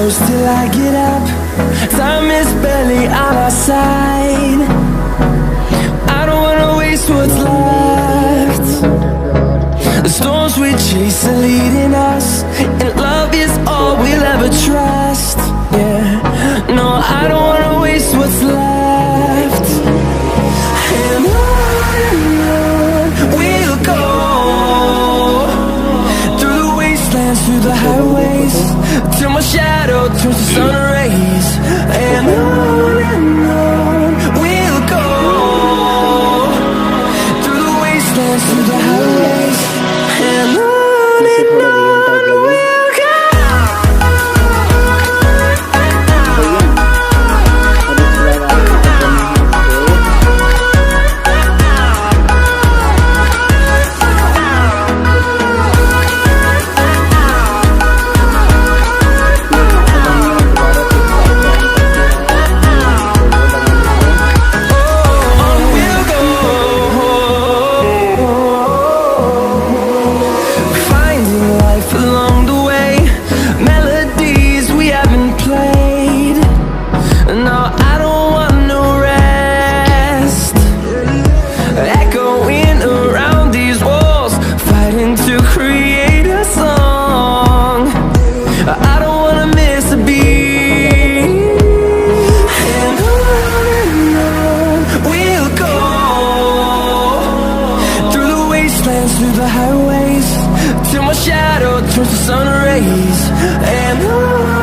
close till I get up. Time is barely on our side. I don't wanna waste what's left. The storms we chase are leading us, and love is all we'll ever trust. Yeah, no, I don't wanna waste what's left. And on we'll go, through the wastelands, through the highways, till my shadow turns to sun rays. And on we'll go, through the wastelands, through the highways. And on we'll go. Through the highways, till my shadow turns to sun rays. And on